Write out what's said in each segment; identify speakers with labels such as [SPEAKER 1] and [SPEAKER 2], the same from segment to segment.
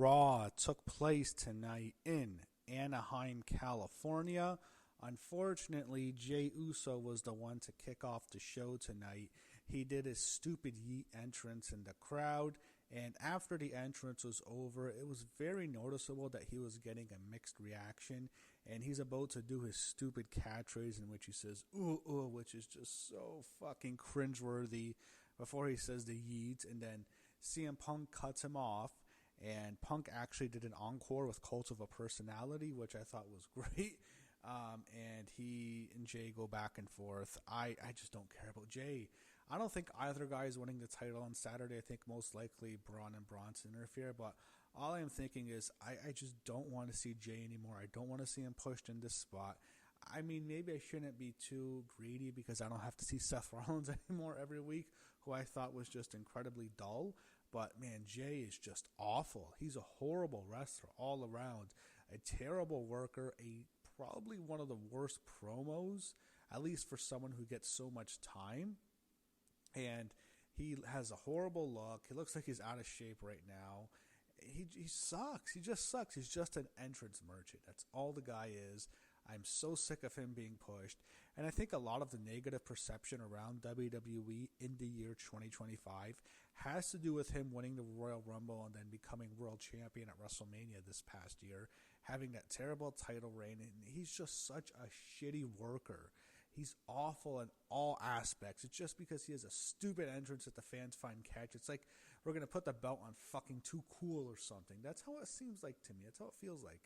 [SPEAKER 1] Raw took place tonight in Anaheim, California. Unfortunately, Jey Uso was the one to kick off the show tonight. He did his stupid yeet entrance in the crowd, and after the entrance was over, it was very noticeable that he was getting a mixed reaction, and he's about to do his stupid catchphrase in which he says, ooh, ooh, which is just so fucking cringeworthy before he says the yeet, and then CM Punk cuts him off, and Punk actually did an encore with Cult of a Personality, which I thought was great. And he and Jay go back and forth. I just don't care about Jay. I don't think either guy is winning the title on Saturday. I think most likely Braun and Bronson interfere. But all I'm thinking is I just don't want to see Jay anymore. I don't want to see him pushed in this spot. I mean, maybe I shouldn't be too greedy because I don't have to see Seth Rollins anymore every week, who I thought was just incredibly dull. But, man, Jay is just awful. He's a horrible wrestler all around. A terrible worker, probably one of the worst promos, at least for someone who gets so much time. And he has a horrible look. He looks like he's out of shape right now. He sucks. He just sucks. He's just an entrance merchant. That's all the guy is. I'm so sick of him being pushed. And I think a lot of the negative perception around WWE in the year 2025 has to do with him winning the Royal Rumble and then becoming world champion at WrestleMania this past year, having that terrible title reign. And he's just such a shitty worker. He's awful in all aspects. It's just because he has a stupid entrance that the fans find catch. It's like we're going to put the belt on fucking Too Cool or something. That's how it seems like to me. That's how it feels like.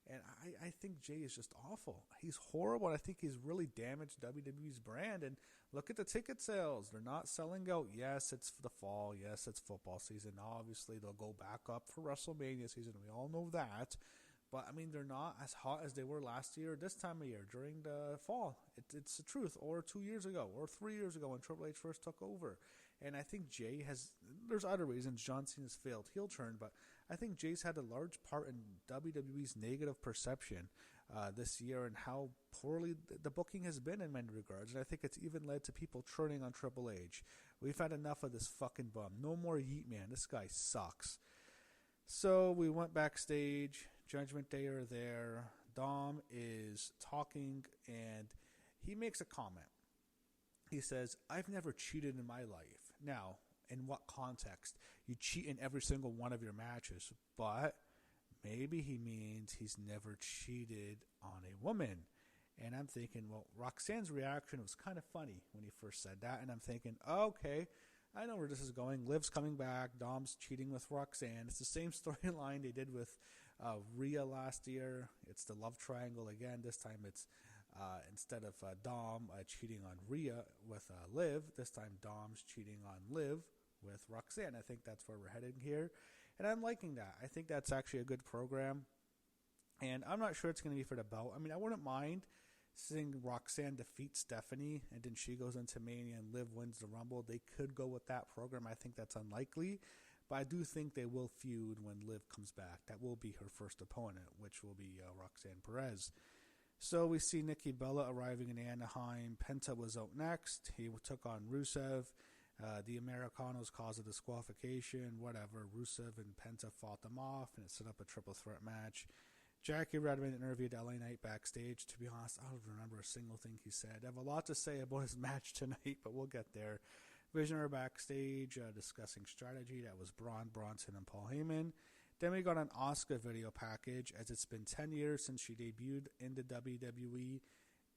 [SPEAKER 1] And I think Jay is just awful. He's horrible, and I think he's really damaged WWE's brand. And look at the ticket sales. They're not selling out. Yes, it's the fall. Yes, it's football season. Obviously, they'll go back up for WrestleMania season. We all know that. But, I mean, they're not as hot as they were last year, this time of year, during the fall. It's the truth. Or 2 years ago, or 3 years ago when Triple H first took over. And I think Jay has, there's other reasons John Cena's failed heel turn, but I think Jay's had a large part in WWE's negative perception this year and how poorly the booking has been in many regards. And I think it's even led to people turning on Triple H. We've had enough of this fucking bum. No more Yeet Man. This guy sucks. So we went backstage. Judgment Day are there. Dom is talking and he makes a comment. He says, I've never cheated in my life. Now, in what context? You cheat in every single one of your matches, but maybe he means he's never cheated on a woman. And I'm thinking, well, Roxanne's reaction was kind of funny when he first said that. And I'm thinking, okay, I know where this is going. Liv's coming back. Dom's cheating with Roxanne. It's the same storyline they did with Rhea last year. It's the love triangle again. This time it's instead of Dom cheating on Rhea with Liv, this time Dom's cheating on Liv with Roxanne. I think that's where we're heading here. And I'm liking that. I think that's actually a good program. And I'm not sure it's going to be for the belt. I mean, I wouldn't mind seeing Roxanne defeat Stephanie and then she goes into Mania and Liv wins the Rumble. They could go with that program. I think that's unlikely. But I do think they will feud when Liv comes back. That will be her first opponent, which will be Roxanne Perez. So we see Nikki Bella arriving in Anaheim. Penta was out next. He took on Rusev. The Americanos caused a disqualification, whatever. Rusev and Penta fought them off, and it set up a triple threat match. Jackie Redmond interviewed LA Knight backstage. To be honest, I don't remember a single thing he said. I have a lot to say about his match tonight, but we'll get there. Visionaire backstage discussing strategy. That was Braun, Bronson, and Paul Heyman. Then we got an Asuka video package, as it's been 10 years since she debuted in the WWE.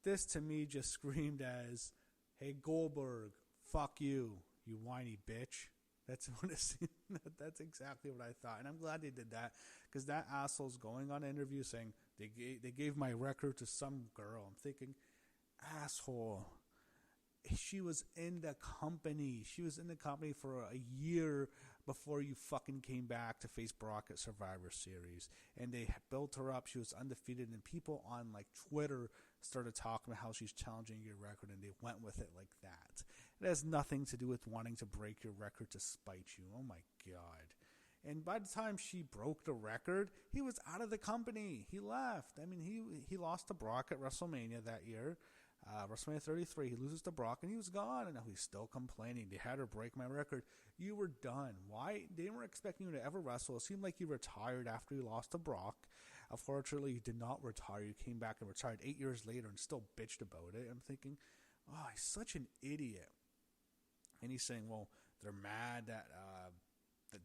[SPEAKER 1] This, to me, just screamed as, hey, Goldberg, fuck you, you whiny bitch. That's what it seemed. That's exactly what I thought. And I'm glad they did that, because that asshole's going on an interview saying, they gave my record to some girl. I'm thinking, asshole. She was in the company. She was in the company for a year before you fucking came back to face Brock at Survivor Series. And they built her up. She was undefeated. And people on like Twitter started talking about how she's challenging your record. And they went with it like that. It has nothing to do with wanting to break your record to spite you. Oh my God. And by the time she broke the record, he was out of the company. He left. I mean, he lost to Brock at WrestleMania that year. WrestleMania 33, he loses to Brock, and he was gone, and now he's still complaining. They had to break my record. You were done. Why? They weren't expecting you to ever wrestle. It seemed like you retired after you lost to Brock. Unfortunately, you did not retire. You came back and retired 8 years later and still bitched about it. I'm thinking, oh, he's such an idiot. And he's saying, well, they're mad that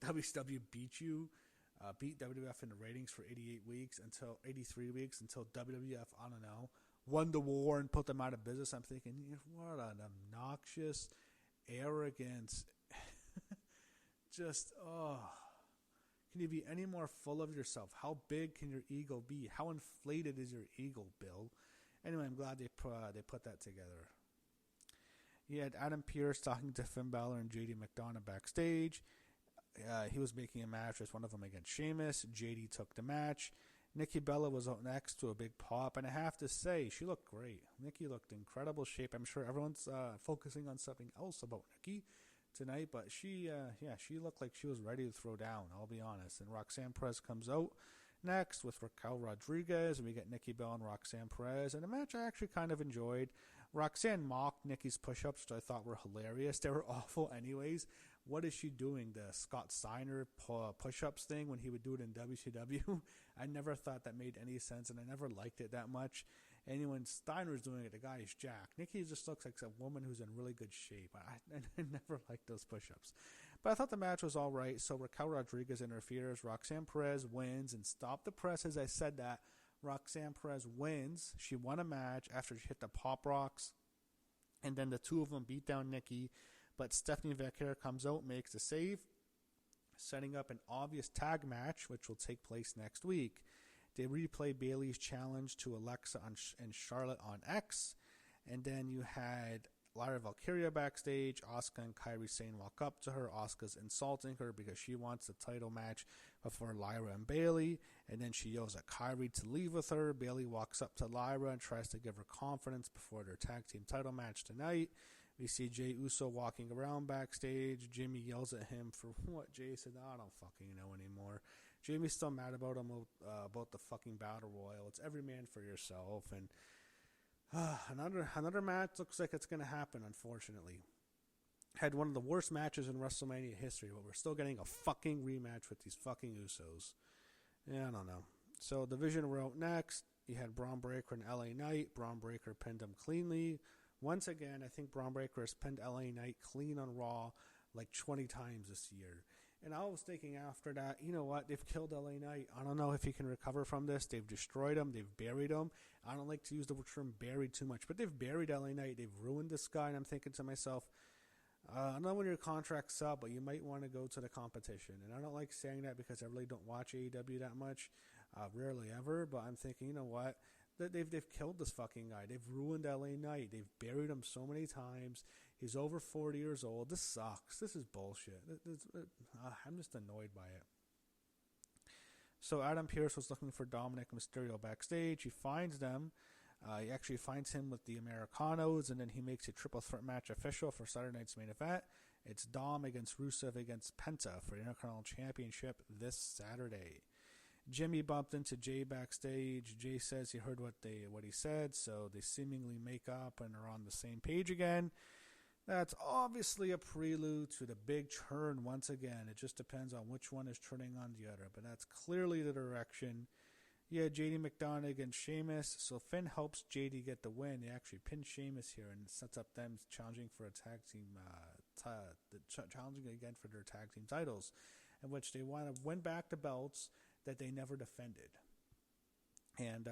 [SPEAKER 1] WCW beat WWF in the ratings for 83 weeks until WWF, I don't know, won the war and put them out of business. I'm thinking, what an obnoxious, arrogant, just, can you be any more full of yourself? How big can your ego be? How inflated is your ego, Bill? Anyway, I'm glad they put that together. He had Adam Pearce talking to Finn Balor and JD McDonough backstage. He was making a match with one of them against Sheamus. JD took the match. Nikki Bella was out next to a big pop, and I have to say, she looked great. Nikki looked in incredible shape. I'm sure everyone's focusing on something else about Nikki tonight, but she looked like she was ready to throw down, I'll be honest. And Roxanne Perez comes out next with Raquel Rodriguez, and we get Nikki Bella and Roxanne Perez, and a match I actually kind of enjoyed. Roxanne mocked Nikki's push-ups, which I thought were hilarious. They were awful anyways. What is she doing? The Scott Steiner push-ups thing when he would do it in WCW? I never thought that made any sense, and I never liked it that much. And when Steiner's doing it, the guy is jacked. Nikki just looks like a woman who's in really good shape. I never liked those push-ups. But I thought the match was all right. So Raquel Rodriguez interferes. Roxanne Perez wins. And stop the press as I said that. Roxanne Perez wins. She won a match after she hit the pop rocks. And then the two of them beat down Nikki. But Stephanie Vaquer comes out, makes the save, setting up an obvious tag match, which will take place next week. They replay Bayley's challenge to Alexa and Charlotte on X. And then you had Lyra Valkyria backstage. Asuka and Kairi Sane walk up to her. Asuka's insulting her because she wants the title match before Lyra and Bayley. And then she yells at Kairi to leave with her. Bayley walks up to Lyra and tries to give her confidence before their tag team title match tonight. We see Jey Uso walking around backstage. Jimmy yells at him for what Jey said. I don't fucking know anymore. Jamie's still mad about him about the fucking battle royal. It's every man for yourself. And another match looks like it's going to happen, unfortunately. Had one of the worst matches in WrestleMania history, but we're still getting a fucking rematch with these fucking Usos. Yeah, I don't know. So Division were out next. You had Braun Breaker and LA Knight. Braun Breaker pinned him cleanly. Once again, I think Braun Breaker has pinned LA Knight clean on Raw like 20 times this year. And I was thinking after that, you know what? They've killed LA Knight. I don't know if he can recover from this. They've destroyed him. They've buried him. I don't like to use the term buried too much, but they've buried LA Knight. They've ruined this guy. And I'm thinking to myself, I know when your contract's up, but you might want to go to the competition. And I don't like saying that because I really don't watch AEW that much. Rarely ever. But I'm thinking, you know what? They've killed this fucking guy. They've ruined LA Knight. They've buried him so many times. He's over 40 years old. This sucks. This is bullshit. I'm just annoyed by it. So Adam Pearce was looking for Dominic Mysterio backstage. He finds them. He actually finds him with the Americanos, and then he makes a triple threat match official for Saturday night's main event. It's Dom against Rusev against Penta for the Intercontinental Championship this Saturday. Jimmy bumped into Jay backstage. Jay says he heard what he said, so they seemingly make up and are on the same page again. That's obviously a prelude to the big turn once again. It just depends on which one is turning on the other, but that's clearly the direction. Yeah, JD McDonough against Sheamus, so Finn helps JD get the win. They actually pin Sheamus here and sets up them challenging for a tag team, challenging again for their tag team titles, in which they want to win back the belts that they never defended. And,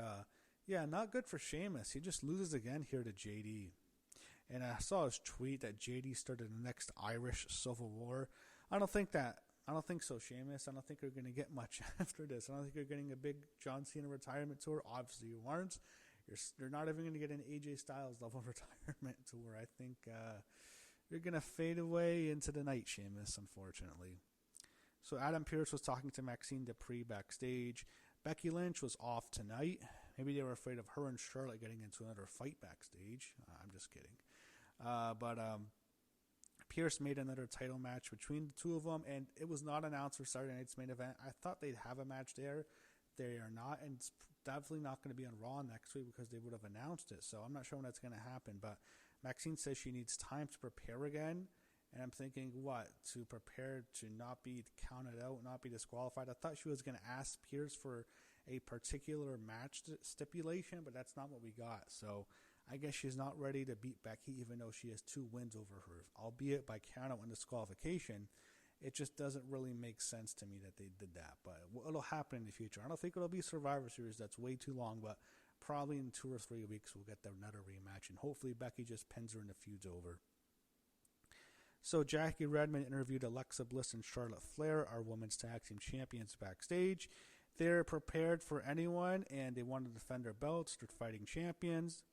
[SPEAKER 1] not good for Sheamus. He just loses again here to JD. And I saw his tweet that JD started the next Irish Civil War. I don't think so, Sheamus. I don't think you're going to get much after this. I don't think you're getting a big John Cena retirement tour. Obviously, you aren't. You're not even going to get an AJ Styles level retirement tour. I think you're going to fade away into the night, Sheamus, unfortunately. So Adam Pearce was talking to Maxine Dupree backstage. Becky Lynch was off tonight. Maybe they were afraid of her and Charlotte getting into another fight backstage. I'm just kidding. But Pearce made another title match between the two of them, and it was not announced for Saturday night's main event. I thought they'd have a match there. they are not, and it's definitely not going to be on Raw next week because they would have announced it. So I'm not sure when that's going to happen. But Maxine says she needs time to prepare again. And I'm thinking, what? To prepare to not be counted out, not be disqualified? I thought she was going to ask Pierce for a particular match stipulation, but that's not what we got. So I guess she's not ready to beat Becky, even though she has 2 wins over her, albeit by count out and disqualification. It just doesn't really make sense to me that they did that, but it'll happen in the future. I don't think it'll be Survivor Series. That's way too long, but probably in 2 or 3 weeks we'll get another rematch, and hopefully Becky just pins her and the feud's over. So Jackie Redmond interviewed Alexa Bliss and Charlotte Flair, our women's tag team champions, backstage. They're prepared for anyone, and they want to defend their belts. They're fighting champions.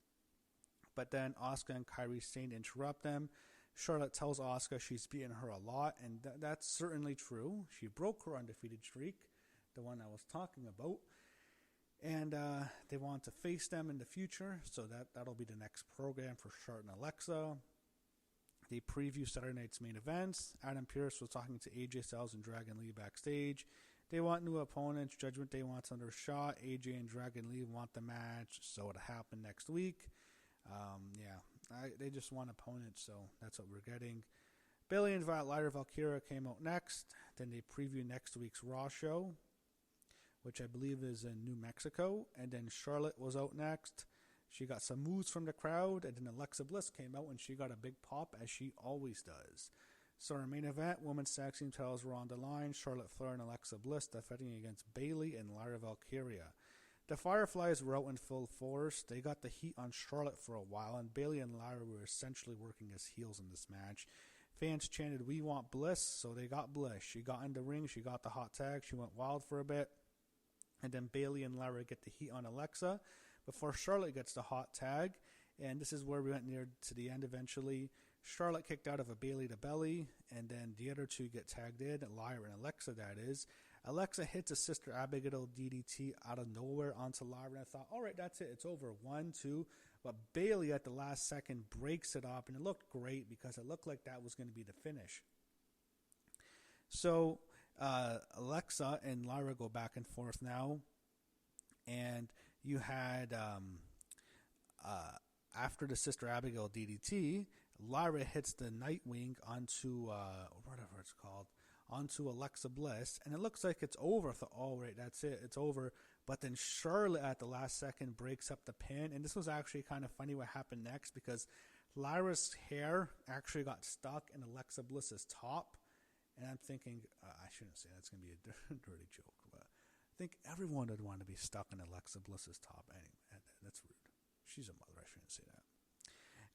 [SPEAKER 1] But then Asuka and Kairi Sane interrupt them. Charlotte tells Asuka she's beaten her a lot, and that's certainly true. She broke her undefeated streak, the one I was talking about. And they want to face them in the future, so that'll be the next program for Charlotte and Alexa. They preview Saturday night's main events. Adam Pearce was talking to AJ Styles and Dragon Lee backstage. They want new opponents. Judgment Day wants another shot. AJ and Dragon Lee want the match, so it'll happen next week. They just want opponents, so that's what we're getting. Bayley and Lyra Valkyria came out next. Then they preview next week's Raw show, which I believe is in New Mexico. And then Charlotte was out next. She got some moves from the crowd, and then Alexa Bliss came out, and she got a big pop, as she always does. So our main event, women's tag team titles were on the line. Charlotte Flair and Alexa Bliss defending against Bayley and Lyra Valkyria. The Fireflies were out in full force. They got the heat on Charlotte for a while, and Bayley and Lyra were essentially working as heels in this match. Fans chanted, "We want Bliss," so they got Bliss. She got in the ring. She got the hot tag. She went wild for a bit. And then Bayley and Lyra get the heat on Alexa before Charlotte gets the hot tag. And this is where we went near to the end eventually. Charlotte kicked out of a Bayley to belly, and then the other two get tagged in, Lyra and Alexa, that is. Alexa hits a Sister Abigail DDT out of nowhere onto Lyra, and I thought, all right, that's it. It's over. 1, 2. But Bayley at the last second breaks it up, and it looked great because it looked like that was going to be the finish. So Alexa and Lyra go back and forth now, and you had after the Sister Abigail DDT, Lyra hits the Nightwing onto whatever it's called, onto Alexa Bliss, and it looks like it's over. I thought, oh, right, that's it, it's over. But then Charlotte at the last second breaks up the pin, and this was actually kind of funny what happened next, because Lyra's hair actually got stuck in Alexa Bliss's top, and I'm thinking, I shouldn't say that's going to be a dirty joke, but I think everyone would want to be stuck in Alexa Bliss's top. Anyway, that's rude. She's a mother, I shouldn't say that.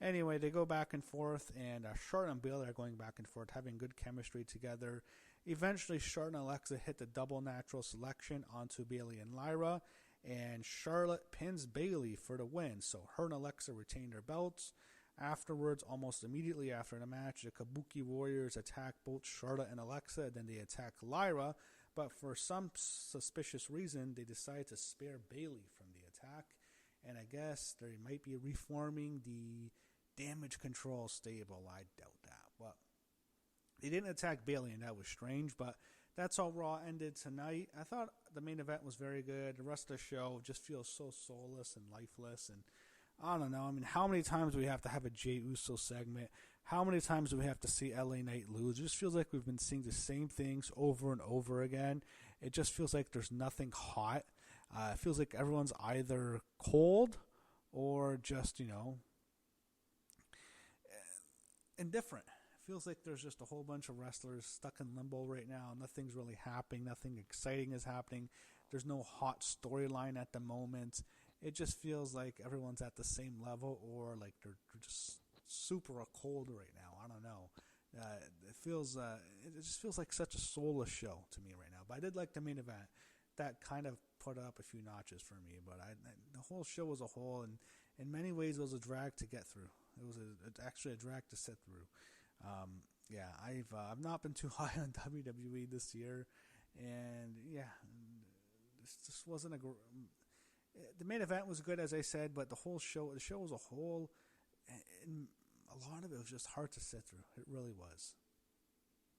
[SPEAKER 1] Anyway, they go back and forth, and Charlotte and Bayley are going back and forth, having good chemistry together. Eventually, Charlotte and Alexa hit the double natural selection onto Bayley and Lyra, and Charlotte pins Bayley for the win. So her and Alexa retain their belts. Afterwards, almost immediately after the match, the Kabuki Warriors attack both Charlotte and Alexa, and then they attack Lyra, but for some suspicious reason, they decide to spare Bayley from the attack, and I guess they might be reforming the Damage Control stable. I doubt that, but they didn't attack Bayley, and that was strange, but that's how Raw ended tonight. I thought the main event was very good. The rest of the show just feels so soulless and lifeless, and I don't know. I mean, how many times do we have to have a Jey Uso segment? How many times do we have to see LA Knight lose? It just feels like we've been seeing the same things over and over again. It just feels like there's nothing hot. It feels like everyone's either cold or just, indifferent. It feels like there's just a whole bunch of wrestlers stuck in limbo right now. Nothing's really happening. Nothing exciting is happening. There's no hot storyline at the moment. It just feels like everyone's at the same level, or like they're just super cold right now. I don't know. It just feels like such a soulless show to me right now. But I did like the main event. That kind of put up a few notches for me. But the whole show as a whole, and in many ways, it was a drag to get through. It was actually a drag to sit through. I've not been too high on WWE this year, and this just wasn't the main event was good, as I said, but the show as a whole, and a lot of it was just hard to sit through. It really was.